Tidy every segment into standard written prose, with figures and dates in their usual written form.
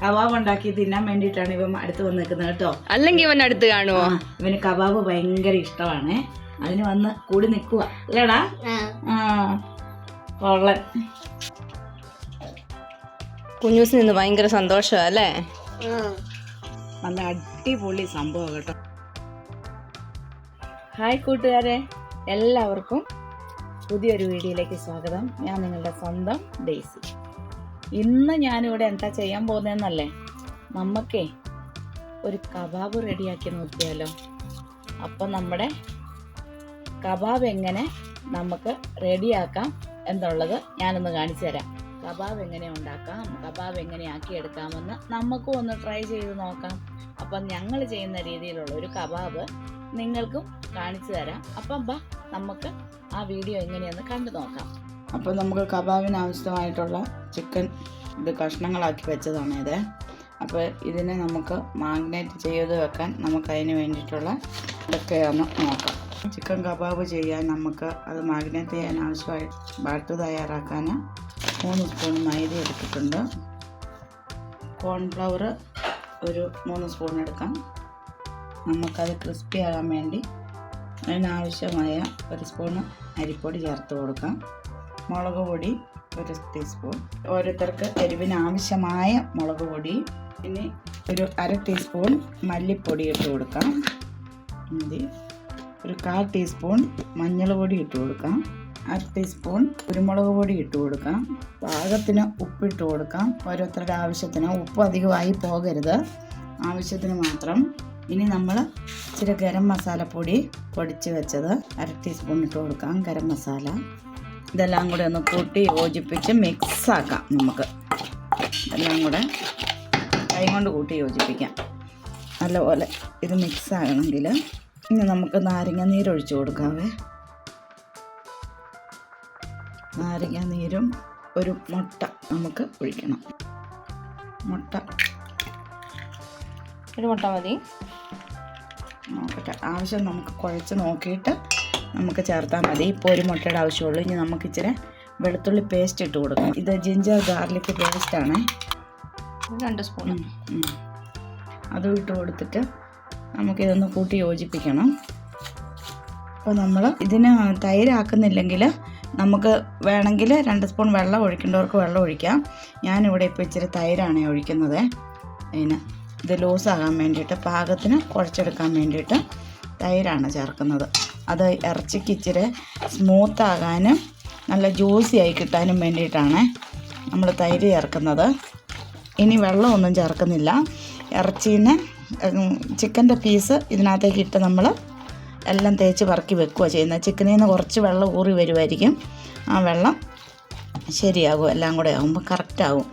Kebab ഉണ്ടാക്കി തിന്നാൻ വേണ്ടിയിട്ടാണ് ഇവൻ അടുത്ത് വന്ന് നിൽക്കുന്നത് കേട്ടോ. അല്ലെങ്കിൽ ഇവൻ അടുത്ത് കാണുമോ? ഇവന് കബാബ് ഭയങ്കര ഇഷ്ടമാണ്. അതിന് വന്ന് കൂടി നിൽക്കുക അല്ലേടാ? കൊള്ളൻ. കുഞ്ഞൂസിന് ഇന്ന് ഭയങ്കര സന്തോഷമാണ് അല്ലേ? നല്ല അടിപൊളി സംഭവം കേട്ടോ. ഹായ് കൂട്ടുകാരെ, എല്ലാവർക്കും പുതിയൊരു വീഡിയോയിലേക്ക് സ്വാഗതം. ഞാൻ നിങ്ങളുടെ സ്വന്തം ഡെയ്സി. ഇന്ന് ഞാനിവിടെ എന്താ ചെയ്യാൻ പോകുന്നതെന്നല്ലേ, നമുക്കേ ഒരു കബാബ് റെഡിയാക്കി നോക്കിയാലോ. അപ്പം നമ്മുടെ കബാബ് എങ്ങനെ നമുക്ക് റെഡിയാക്കാം എന്നുള്ളത് ഞാനൊന്ന് കാണിച്ചു തരാം. കബാബ് എങ്ങനെ ഉണ്ടാക്കാം, കബാബ് എങ്ങനെ ആക്കിയെടുക്കാമെന്ന് നമുക്കും ഒന്ന് ട്രൈ ചെയ്ത് നോക്കാം. അപ്പം ഞങ്ങൾ ചെയ്യുന്ന രീതിയിലുള്ള ഒരു കബാബ് നിങ്ങൾക്കും കാണിച്ചു തരാം. അപ്പം നമുക്ക് ആ വീഡിയോ എങ്ങനെയെന്ന് കണ്ടു നോക്കാം. അപ്പോൾ നമുക്ക് കബാബിന് ആവശ്യമായിട്ടുള്ള ചിക്കൻ ഇത് കഷ്ണങ്ങളാക്കി വെച്ചതാണ് ഇത്. അപ്പോൾ ഇതിനെ നമുക്ക് മാഗ്നേറ്റ് ചെയ്ത് വെക്കാൻ നമുക്കതിന് വേണ്ടിയിട്ടുള്ള ഇതൊക്കെയാണ് നോക്കാം. ചിക്കൻ കബാബ് ചെയ്യാൻ നമുക്ക് അത് മാഗ്നേറ്റ് ചെയ്യാൻ ആവശ്യമായി ബാറ്റർ തയ്യാറാക്കാൻ 3 സ്പൂൺ മൈദ എടുത്തിട്ടുണ്ട്. കോൺഫ്ലവർ ഒരു 3 സ്പൂൺ എടുക്കാം. നമുക്കത് ക്രിസ്പി ആകാൻ വേണ്ടി അതിനാവശ്യമായ 1 സ്പൂൺ അരിപ്പൊടി ചേർത്ത് കൊടുക്കാം. മുളക് പൊടി 1 ടീസ്പൂൺ, ഓരോരുത്തർക്ക് എരിവിന് ആവശ്യമായ മുളക് പൊടി. ഇനി ഒരു 1/2 ടീസ്പൂൺ മല്ലിപ്പൊടി ഇട്ട് കൊടുക്കാം. മതി. ഒരു 1/4 ടീസ്പൂൺ മഞ്ഞൾ പൊടി ഇട്ട് കൊടുക്കാം. 1/2 ടീസ്പൂൺ കുരുമുളക് പൊടി ഇട്ട് കൊടുക്കാം. പാകത്തിന് ഉപ്പിട്ട് കൊടുക്കാം. ഓരോരുത്തരുടെ ആവശ്യത്തിന്. ഉപ്പ് അധികമായി പോകരുത്, ആവശ്യത്തിന് മാത്രം. ഇനി നമ്മൾ ഇച്ചിരി ഗരം മസാലപ്പൊടി പൊടിച്ച് വെച്ചത് 1/2 ടീസ്പൂൺ ഇട്ട് കൊടുക്കാം. ഗരം മസാല ഇതെല്ലാം കൂടെ ഒന്ന് കൂട്ടി യോജിപ്പിച്ച് മിക്സാക്കാം. നമുക്ക് എല്ലാം കൂടെ കൈ കൊണ്ട് കൂട്ടി യോജിപ്പിക്കാം നല്ലപോലെ. ഇത് മിക്സാകണമെങ്കിൽ ഇനി നമുക്ക് നാരങ്ങ നീരൊഴിച്ച് കൊടുക്കാവേ. നാരങ്ങ നീരും ഒരു മുട്ട നമുക്ക് ഒഴിക്കണം. ഒരു മുട്ട മതി. നോക്കട്ടെ, ആവശ്യം നമുക്ക് കുഴച്ച് നോക്കിയിട്ട് നമുക്ക് ചേർത്താൽ മതി. ഇപ്പോൾ ഒരു മുട്ടയുടെ ആവശ്യമുള്ളൂ. ഇനി നമുക്ക് ഇച്ചിരി വെളുത്തുള്ളി പേസ്റ്റ് ഇട്ട് കൊടുക്കാം. ഇത് ജിഞ്ചർ ഗാർലിക് പേസ്റ്റാണ്. 2 സ്പൂൺ അതും ഇട്ട് കൊടുത്തിട്ട് നമുക്കിതൊന്ന് കൂട്ടി യോജിപ്പിക്കണം. അപ്പോൾ നമ്മൾ ഇതിന് തൈരാക്കുന്നില്ലെങ്കിൽ നമുക്ക് വേണമെങ്കിൽ 2 സ്പൂൺ വെള്ളം ഒഴിക്കേണ്ടവർക്ക് വെള്ളം ഒഴിക്കാം. ഞാനിവിടെ ഇപ്പോൾ ഇച്ചിരി തൈരാണ് ഒഴിക്കുന്നത്. അതിന് ഇത് ലൂസാകാൻ വേണ്ടിയിട്ട്, പാകത്തിന് കുഴച്ചെടുക്കാൻ വേണ്ടിയിട്ട് തൈരാണ് ചേർക്കുന്നത്. അത് ഇറച്ചിക്ക് ഇച്ചിരി സ്മൂത്താകാനും നല്ല ജ്യൂസി ആയി കിട്ടാനും വേണ്ടിയിട്ടാണ് നമ്മൾ തൈര് ചേർക്കുന്നത്. ഇനി വെള്ളമൊന്നും ചേർക്കുന്നില്ല. ഇറച്ചീനെ ചിക്കൻ്റെ പീസ് ഇതിനകത്തേക്ക് ഇട്ട് നമ്മൾ എല്ലാം തേച്ച് പറക്കി വെക്കുക ചെയ്യുന്നത്. ചിക്കനിൽ നിന്ന് കുറച്ച് വെള്ളം ഊറി വരുമായിരിക്കും. ആ വെള്ളം ശരിയാകും, എല്ലാം കൂടെ ആകുമ്പോൾ കറക്റ്റാകും.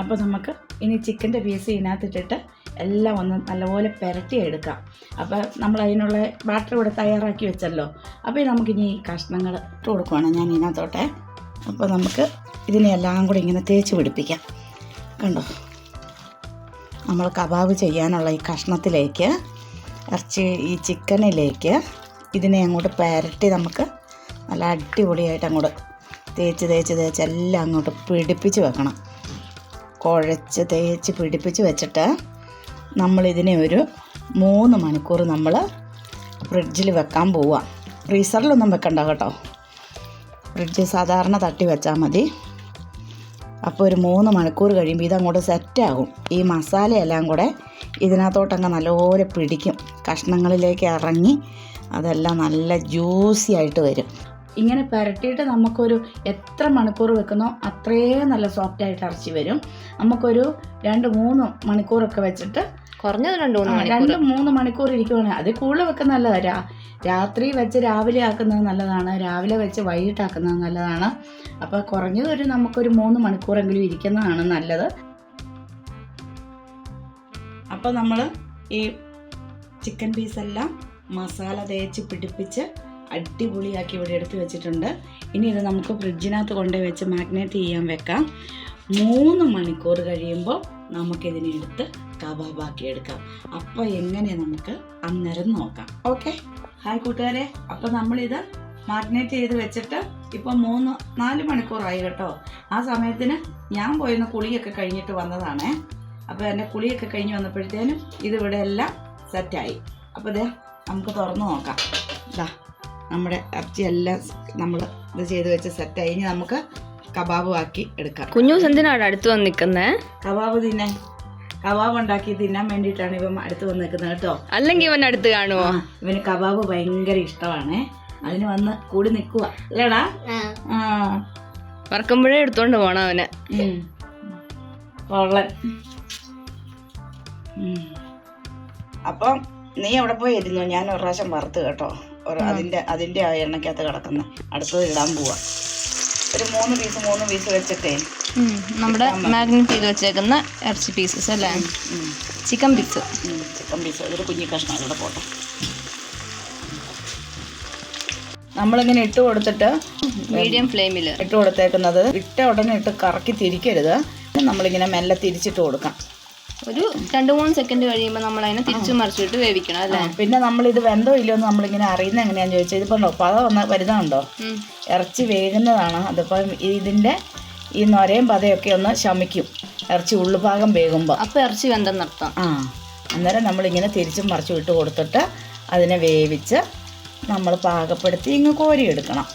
അപ്പോൾ നമുക്ക് ഇനി ചിക്കൻ്റെ പീസ് ഇതിനകത്തിട്ടിട്ട് എല്ലാം ഒന്ന് നല്ലപോലെ പുരട്ടിയെടുക്കാം. അപ്പോൾ നമ്മൾ അതിനുള്ള ബാറ്റർ ഇവിടെ തയ്യാറാക്കി വെച്ചല്ലോ. അപ്പോൾ നമുക്കിനി ഈ കഷ്ണങ്ങൾ ഇട്ട് കൊടുക്കുവാണ് ഞാൻ ഇതിനകത്തോട്ടെ. അപ്പോൾ നമുക്ക് ഇതിനെല്ലാം കൂടി ഇങ്ങനെ തേച്ച് പിടിപ്പിക്കാം. കണ്ടോ, നമ്മൾ കബാബ് ചെയ്യാനുള്ള ഈ കഷ്ണത്തിലേക്ക്, ഈ ചിക്കനിലേക്ക് ഇതിനെ അങ്ങോട്ട് പുരട്ടി നമുക്ക് നല്ല അടിപൊളിയായിട്ട് അങ്ങോട്ട് തേച്ച് എല്ലാം അങ്ങോട്ട് പിടിപ്പിച്ച് വെക്കണം. കുഴച്ച് തേച്ച് പിടിപ്പിച്ച് വെച്ചിട്ട് നമ്മളിതിനെ ഒരു 3 മണിക്കൂർ നമ്മൾ ഫ്രിഡ്ജിൽ വെക്കാൻ പോവുക. ഫ്രീസറിലൊന്നും വെക്കണ്ട കേട്ടോ, ഫ്രിഡ്ജിൽ സാധാരണ തട്ടി വെച്ചാൽ മതി. അപ്പോൾ ഒരു 3 മണിക്കൂർ കഴിയുമ്പോൾ ഇതങ്ങോട്ട് സെറ്റാകും. ഈ മസാലയെല്ലാം കൂടെ ഇതിനകത്തോട്ടങ്ങ് നല്ലപോലെ പിടിക്കും, കഷ്ണങ്ങളിലേക്ക് ഇറങ്ങി അതെല്ലാം നല്ല ജ്യൂസി ആയിട്ട് വരും. ഇങ്ങനെ പുരട്ടിയിട്ട് നമുക്കൊരു എത്ര മണിക്കൂർ വെക്കുന്നോ അത്രയും നല്ല സോഫ്റ്റായിട്ട് ഇറച്ചി വരും. നമുക്കൊരു 2-3 മണിക്കൂറൊക്കെ വെച്ചിട്ട്, കുറഞ്ഞത് 2-3 മണിക്കൂർ ഇരിക്കുവാണെങ്കിൽ അതിൽ കൂടുതൽ വെക്കുന്നത് നല്ലതാണ്. രാത്രി വെച്ച് രാവിലെ ആക്കുന്നത് നല്ലതാണ്, രാവിലെ വെച്ച് വൈകിട്ടാക്കുന്നത് നല്ലതാണ്. അപ്പോൾ കുറഞ്ഞതൊരു നമുക്കൊരു 3 മണിക്കൂറെങ്കിലും ഇരിക്കുന്നതാണ് നല്ലത്. അപ്പോൾ നമ്മൾ ഈ ചിക്കൻ പീസെല്ലാം മസാല തേച്ച് പിടിപ്പിച്ച് അടിപൊളിയാക്കി ഇവിടെ എടുത്ത് വെച്ചിട്ടുണ്ട്. ഇനി ഇത് നമുക്ക് ഫ്രിഡ്ജിനകത്ത് കൊണ്ടുപോയി വെച്ച് മാഗ്നേറ്റ് ചെയ്യാൻ വെക്കാം. 3 മണിക്കൂർ കഴിയുമ്പോൾ നമുക്കിതിനെ എടുത്ത് കബാബാക്കി എടുക്കാം. അപ്പോൾ എങ്ങനെ നമുക്ക് അന്നേരം നോക്കാം. ഓക്കെ, ഹായ് കൂട്ടുകാരെ. അപ്പോൾ നമ്മളിത് മാഗ്നേറ്റ് ചെയ്ത് വെച്ചിട്ട് ഇപ്പോൾ 3-4 മണിക്കൂറായി കേട്ടോ. ആ സമയത്തിന് ഞാൻ പോയിരുന്ന കുളിയൊക്കെ കഴിഞ്ഞിട്ട് വന്നതാണേ. അപ്പോൾ എൻ്റെ കുളിയൊക്കെ കഴിഞ്ഞ് വന്നപ്പോഴത്തേനും ഇതിവിടെ എല്ലാം സെറ്റായി. അപ്പോൾ ഇതേ നമുക്ക് തുറന്ന് നോക്കാം. ഇതാ നമ്മുടെ ഇറച്ചിയെല്ലാം നമ്മൾ ഇത് ചെയ്ത് വെച്ച് സെറ്റായി. ഇനി നമുക്ക് കബാബ് ആക്കി എടുക്കാം. കുഞ്ഞൂസ് എന്തിനാണ് അടുത്ത് വന്ന് നിൽക്കുന്നേ? കബാബ് ഉണ്ടാക്കി തിന്നാൻ വേണ്ടിയിട്ടാണ് ഇവൻ അടുത്ത് വന്ന് നിൽക്കുന്നത് കേട്ടോ. അല്ലെങ്കിൽ ഇവൻ അടുത്ത് കാണുമോ? ഇവന് കബാബ് ഭയങ്കര ഇഷ്ടമാണ്. അതിന് വന്ന് കൂടി നിൽക്കുക അല്ലേടാ? വറക്കുമ്പോഴേ എടുത്തോണ്ട് പോണം അവന്. കൊള്ളൻ. അപ്പം നീ എവിടെ പോയി ഇരുന്നു? ഞാൻ ഒരു പ്രാവശ്യം വറുത്ത് കേട്ടോ. അതിൻ്റെ ആ എണ്ണയ്ക്കകത്ത് കിടക്കുന്ന അടുത്തത് ഇടാൻ പോവാ. ഒരു 3 പീസ് വെച്ചിട്ടേ നമ്മുടെ മാഗ്നറ്റ് ചെയ്ത് വെച്ചേക്കുന്ന ഇറച്ചി പീസസ് അല്ലേ? ചിക്കൻ പീസ് ഒരു കുഞ്ഞി കഷ്ണം ഇവിടെ പോട്ടെ. നമ്മളിങ്ങനെ ഇട്ട് കൊടുത്തിട്ട് മീഡിയം ഫ്ലെയിമിൽ ഇട്ട് കൊടുത്തേക്കുന്നത് ഇട്ട ഉടനെ ഇട്ട് കറക്കി തിരിക്കരുത്. നമ്മളിങ്ങനെ മെല്ലെ തിരിച്ചിട്ട് കൊടുക്കാം. ഒരു 2-3 സെക്കൻഡ് കഴിയുമ്പോൾ നമ്മൾ അതിനെ തിരിച്ചു മറിച്ചിട്ട് വേവിക്കണം അല്ലേ? പിന്നെ നമ്മളിത് വെന്തോ ഇല്ലയോ എന്ന് നമ്മളിങ്ങനെ അറിയുന്നത് എങ്ങനെയാണെന്ന് ചോദിച്ചാൽ ഇതിപ്പോൾ പത വരുന്നുണ്ടോ? ഇറച്ചി വേകുന്നതാണ്. അതിപ്പം ഇതിൻ്റെ ഈ നൊരയും പതയൊക്കെ ഒന്ന് ശമിക്കും ഇറച്ചി ഉള്ളുഭാഗം വേകുമ്പോൾ. അപ്പോൾ ഇറച്ചി വെന്തെന്നർത്ഥം. അന്നേരം നമ്മളിങ്ങനെ തിരിച്ചും മറിച്ചും ഇട്ട് കൊടുത്തിട്ട് അതിനെ വേവിച്ച് നമ്മൾ പാകപ്പെടുത്തി ഇങ്ങ് കോരിയെടുക്കണം.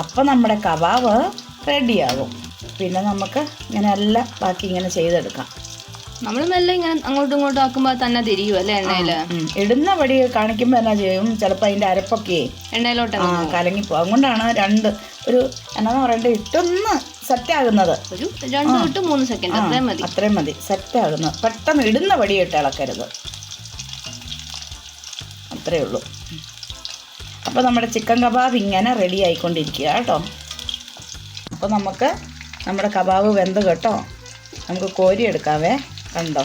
അപ്പം നമ്മുടെ കബാബ് റെഡിയാകും. പിന്നെ നമുക്ക് ഇങ്ങനെ എല്ലാം ബാക്കി ഇങ്ങനെ ചെയ്തെടുക്കാം. നമ്മൾ മെല്ലെ ഇങ്ങനെ അങ്ങോട്ടും ഇങ്ങോട്ടും ആക്കുമ്പോൾ തന്നെ തിരിയും അല്ലേ എണ്ണയില്? ഇടുന്ന വടി കാണിക്കുമ്പോൾ എന്നാ ചെയ്യും, ചിലപ്പോൾ അതിൻ്റെ അരപ്പൊക്കെ എണ്ണയിലോട്ട് കലങ്ങിപ്പോ. അതുകൊണ്ടാണ് ഒരു എന്നാന്ന് പറയണ്ടേ ഇട്ടൊന്ന് സെറ്റാകുന്നത്. ഒരു 2 to 3 സെക്കൻഡ് അത്രയും മതി സെറ്റാകുന്നത്. പെട്ടെന്ന് ഇടുന്ന വടിയിട്ട് ഇളക്കരുത്, അത്രേ ഉള്ളൂ. അപ്പോൾ നമ്മുടെ ചിക്കൻ കബാബ് ഇങ്ങനെ റെഡി ആയിക്കൊണ്ടിരിക്കുക കേട്ടോ. അപ്പോൾ നമുക്ക് നമ്മുടെ കബാബ് വെന്ത് കേട്ടോ. നമുക്ക് കോരിയെടുക്കാവേ. കണ്ടോ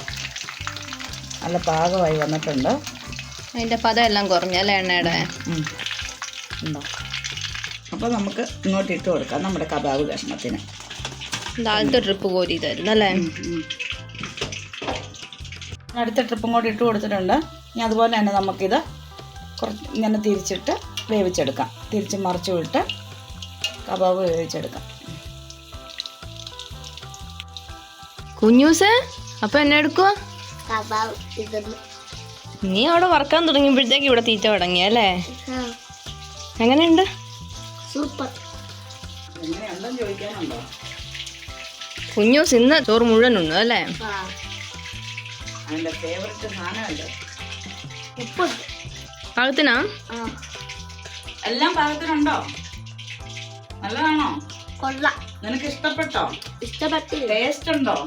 നല്ല പാകമായി വന്നിട്ടുണ്ട്. അതിൻ്റെ പദം എല്ലാം കുറഞ്ഞല്ലേ എണ്ണയുടെ? ഉണ്ടോ? അപ്പോൾ നമുക്ക് ഇങ്ങോട്ട് ഇട്ട് കൊടുക്കാം നമ്മുടെ കബാബ് കഷ്ണത്തിന്. ആദ്യത്തെ ട്രിപ്പ് കോരി തരുന്നു അല്ലേ? അടുത്ത ട്രിപ്പും കൂടി ഇട്ട് കൊടുത്തിട്ടുണ്ട്. ഇനി അതുപോലെ തന്നെ നമുക്കിത് കുറച്ച് ഇങ്ങനെ തിരിച്ചിട്ട് വേവിച്ചെടുക്കാം. തിരിച്ച് മറിച്ച് വിട്ട് കബാബ് വേവിച്ചെടുക്കാം. കുഞ്ഞൂസേ അപ്പൊ എന്നെ എടുക്കുവാ? നീ അവിടെ വറക്കാൻ തുടങ്ങിയപ്പോഴത്തേക്ക് ഇവിടെ തീറ്റ തുടങ്ങിയല്ലേ? എങ്ങനെയുണ്ട്? സൂപ്പർ. എങ്ങനെയുണ്ടെന്ന് ചോദിക്കാനുണ്ടോ? കുഞ്ഞൂസ് ഇന്ന് ചോറ് മുഴുവൻ ഉണ്ണു അല്ലേ? അതിൻ്റെ ഫേവറേറ്റ് സാധനമല്ലേ? പാകത്തിനാ? എല്ലാം പാകത്തിനുണ്ടോ? നല്ലതാണോ? കൊള്ളാം. നിനക്ക് ഇഷ്ടപ്പെട്ടോ? ഇഷ്ടപ്പെട്ടു. ടേസ്റ്റ് ഉണ്ടോ?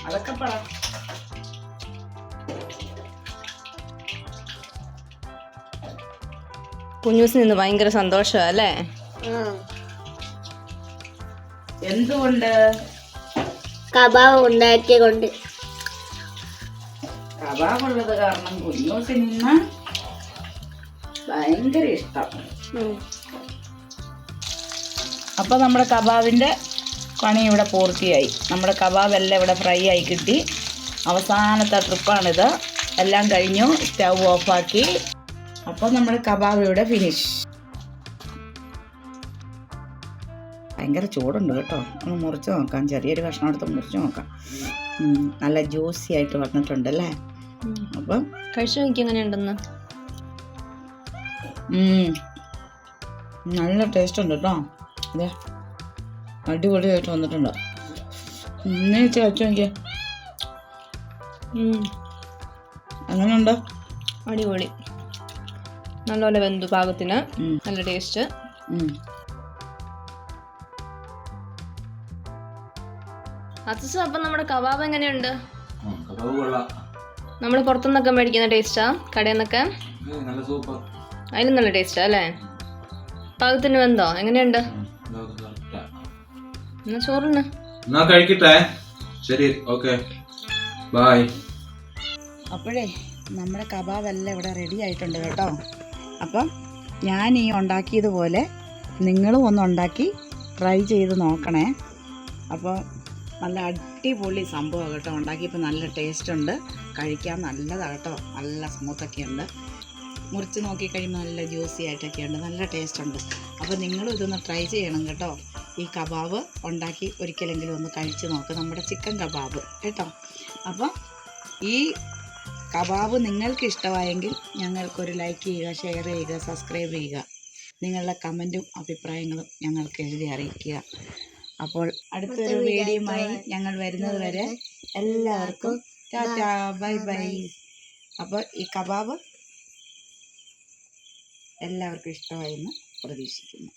അതൊക്കെ പറ. കുഞ്ഞൂസിന് ഇന്ന് ഭയങ്കര സന്തോഷമാണ് അല്ലേ? എന്തുകൊണ്ട്? കബാബ് ഉണ്ടാക്കിയതുകൊണ്ട്. കബാബ് ഉള്ളത് കാരണം കുഞ്ഞൂസിന് ഇന്ന് ഭയങ്കര ഇഷ്ടം. അപ്പോൾ നമ്മുടെ കബാബിൻ്റെ പണി ഇവിടെ പൂർത്തിയായി. നമ്മുടെ കബാബ് എല്ലാം ഇവിടെ ഫ്രൈ ആയി കിട്ടി. അവസാനത്തെ ട്രിപ്പാണിത്. എല്ലാം കഴിഞ്ഞു. സ്റ്റൗ ഓഫാക്കി. അപ്പോൾ നമ്മുടെ കബാബ് ഇവിടെ ഫിനിഷ്. ഭയങ്കര ചൂടുണ്ട് കേട്ടോ. ഒന്ന് മുറിച്ച് നോക്കാം. ചെറിയൊരു കഷ്ണം എടുത്ത് മുറിച്ച് നോക്കാം. നല്ല ജ്യൂസി ആയിട്ട് വന്നിട്ടുണ്ടല്ലേ? അപ്പം കഴിച്ചു നോക്കി എങ്ങനെയുണ്ടെന്ന്. നല്ല ടേസ്റ്റ് ഉണ്ട് കേട്ടോ. അതെ അടിപൊളിയായിട്ട് വന്നിട്ടുണ്ട്. ഇന്ന് കഴിച്ചു നോക്കിയേ. അങ്ങനെയുണ്ടോ? അടിപൊളി. നല്ലപോലെ വെന്തു പാകത്തിന്. നല്ല ടേസ്റ്റ്. അച്ഛൻ അപ്പം നമ്മുടെ കബാബ് എങ്ങനെയുണ്ട്? നമ്മൾ പുറത്തുനിന്നൊക്കെ മേടിക്കുന്ന ടേസ്റ്റാ? കടയിൽ നിന്നൊക്കെ അതിലും നല്ല ടേസ്റ്റാ അല്ലേ? പാകത്തിന് വെന്തോ? എങ്ങനെയുണ്ട്? എന്നാ ചോറിന് കഴിക്കട്ടെ. ശരി, ഓക്കെ, ബൈ. അപ്പോഴേ നമ്മുടെ കബാബെല്ലാം ഇവിടെ റെഡി ആയിട്ടുണ്ട് കേട്ടോ. അപ്പം ഞാൻ ഈ ഉണ്ടാക്കിയതുപോലെ നിങ്ങളും ഒന്ന് ഉണ്ടാക്കി ട്രൈ ചെയ്ത് നോക്കണേ. അപ്പോൾ നല്ല അടിപൊളി സംഭവം കേട്ടോ. ഉണ്ടാക്കിയപ്പോൾ നല്ല ടേസ്റ്റ് ഉണ്ട്. കഴിക്കാൻ നല്ലതാണ് കേട്ടോ. നല്ല സ്മൂത്തൊക്കെ ഉണ്ട്. മുറിച്ച് നോക്കിക്കഴിയുമ്പോൾ നല്ല ജ്യൂസി ആയിട്ടൊക്കെ ഉണ്ട്. നല്ല ടേസ്റ്റ് ഉണ്ട്. അപ്പോൾ നിങ്ങളും ഇതൊന്ന് ട്രൈ ചെയ്യണം കേട്ടോ. ഈ കബാബ് ഉണ്ടാക്കി ഒരിക്കലെങ്കിലും ഒന്ന് കഴിച്ച് നോക്ക്, നമ്മുടെ ചിക്കൻ കബാബ് കേട്ടോ. അപ്പം ഈ കബാബ് നിങ്ങൾക്ക് ഇഷ്ടമായെങ്കിൽ ഞങ്ങൾക്കൊരു ലൈക്ക് ചെയ്യുക, ഷെയർ ചെയ്യുക, സബ്സ്ക്രൈബ് ചെയ്യുക. നിങ്ങളുടെ കമൻറ്റും അഭിപ്രായങ്ങളും ഞങ്ങൾക്ക് എഴുതി അറിയിക്കുക. അപ്പോൾ അടുത്തൊരു വീഡിയോയുമായി ഞങ്ങൾ വരുന്നത് വരെ എല്ലാവർക്കും ടാറ്റാ, ബൈ ബൈ. അപ്പോൾ ഈ കബാബ് എല്ലാവർക്കും ഇഷ്ടമായെന്ന് പ്രതീക്ഷിക്കുന്നു.